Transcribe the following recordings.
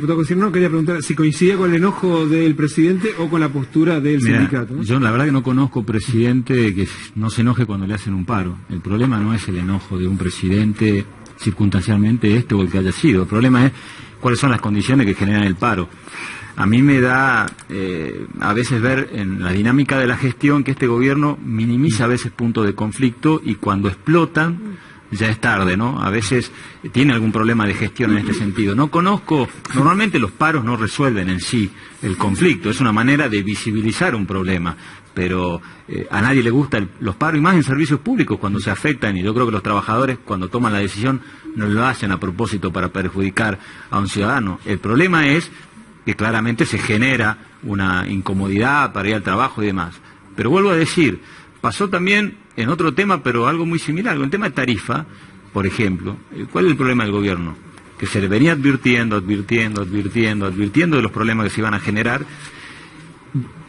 Diputado Cirno, quería preguntar si coincidía con el enojo del presidente o con la postura del sindicato, ¿no? Yo la verdad que no conozco presidente que no se enoje cuando le hacen un paro. El problema no es el enojo de un presidente circunstancialmente este o el que haya sido. El problema es cuáles son las condiciones que generan el paro. A mí me da a veces ver en la dinámica de la gestión que este gobierno minimiza a veces puntos de conflicto y cuando explotan ya es tarde, ¿no? A veces tiene algún problema de gestión en este sentido. No conozco, normalmente los paros no resuelven en sí el conflicto, es una manera de visibilizar un problema, pero a nadie le gustan los paros y más en servicios públicos cuando se afectan, y yo creo que los trabajadores cuando toman la decisión no lo hacen a propósito para perjudicar a un ciudadano. El problema es que claramente se genera una incomodidad para ir al trabajo y demás. Pero vuelvo a decir, pasó también en otro tema, pero algo muy similar, con el tema de tarifa, por ejemplo. ¿Cuál es el problema del gobierno? Que se le venía advirtiendo de los problemas que se iban a generar,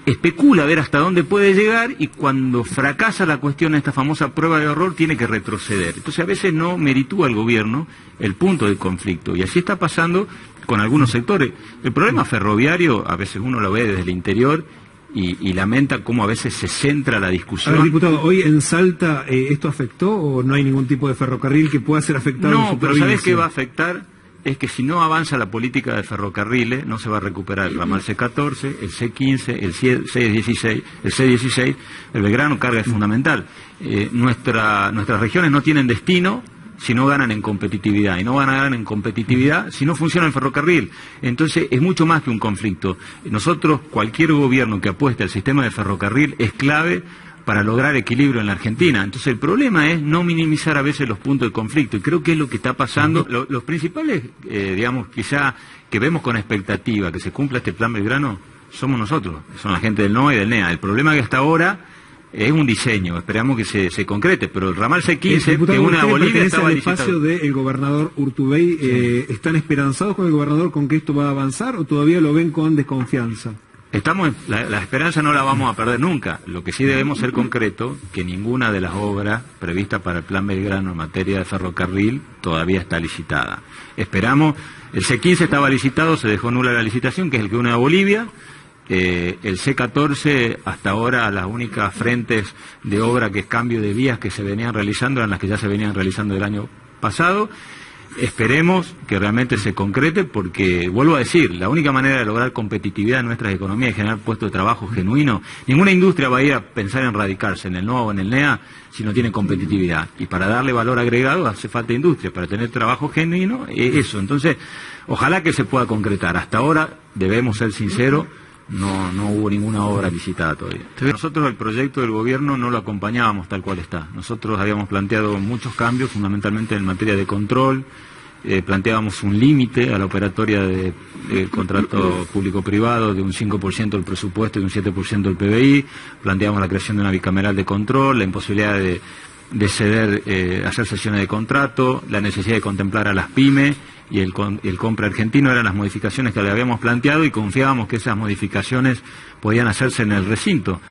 especula a ver hasta dónde puede llegar y cuando fracasa la cuestión, esta famosa prueba de error, tiene que retroceder. Entonces a veces no meritúa el gobierno el punto del conflicto y así está pasando con algunos sectores. El problema ferroviario, a veces uno lo ve desde el interior y lamenta cómo a veces se centra la discusión. A ver, diputado, ¿hoy en Salta esto afectó o no hay ningún tipo de ferrocarril que pueda ser afectado en su provincia? No, pero ¿sabés qué va a afectar? Es que si no avanza la política de ferrocarriles, no se va a recuperar el ramal C14, el C15, el C16, el Belgrano. Carga es fundamental. Nuestras regiones no tienen destino si no ganan en competitividad, y no van a ganar en competitividad si no funciona el ferrocarril. Entonces es mucho más que un conflicto. Nosotros, cualquier gobierno que apueste al sistema de ferrocarril es clave para lograr equilibrio en la Argentina. Entonces el problema es no minimizar a veces los puntos de conflicto, y creo que es lo que está pasando. Los principales, digamos, quizá que vemos con expectativa que se cumpla este plan Belgrano, somos nosotros, son la gente del NOA y del NEA. El problema que hasta ahora es un diseño, esperamos que se concrete, pero el ramal C15, que une a Bolivia, estaba el espacio del gobernador Urtubey. Sí. ¿Están esperanzados con el gobernador con que esto va a avanzar o todavía lo ven con desconfianza? La esperanza no la vamos a perder nunca. Lo que sí debemos ser concreto, que ninguna de las obras previstas para el Plan Belgrano en materia de ferrocarril todavía está licitada. Esperamos, el C15 estaba licitado, se dejó nula la licitación, que es el que une a Bolivia. El C14, hasta ahora las únicas frentes de obra que es cambio de vías que se venían realizando eran las que ya se venían realizando el año pasado. Esperemos que realmente se concrete porque, vuelvo a decir, la única manera de lograr competitividad en nuestras economías y generar puestos de trabajo genuinos. Ninguna industria va a ir a pensar en radicarse en el NOA o en el NEA si no tiene competitividad. Y para darle valor agregado hace falta industria, para tener trabajo genuino, eso. Entonces, ojalá que se pueda concretar. Hasta ahora, debemos ser sinceros, no hubo ninguna obra licitada todavía. Nosotros el proyecto del gobierno no lo acompañábamos tal cual está. Nosotros habíamos planteado muchos cambios, fundamentalmente en materia de control. Planteábamos un límite a la operatoria de contrato público-privado de un 5% del presupuesto y un 7% del PBI. Planteábamos la creación de una bicameral de control, la imposibilidad de ceder, hacer sesiones de contrato, la necesidad de contemplar a las pymes y el compra argentino. Eran las modificaciones que le habíamos planteado y confiábamos que esas modificaciones podían hacerse en el recinto.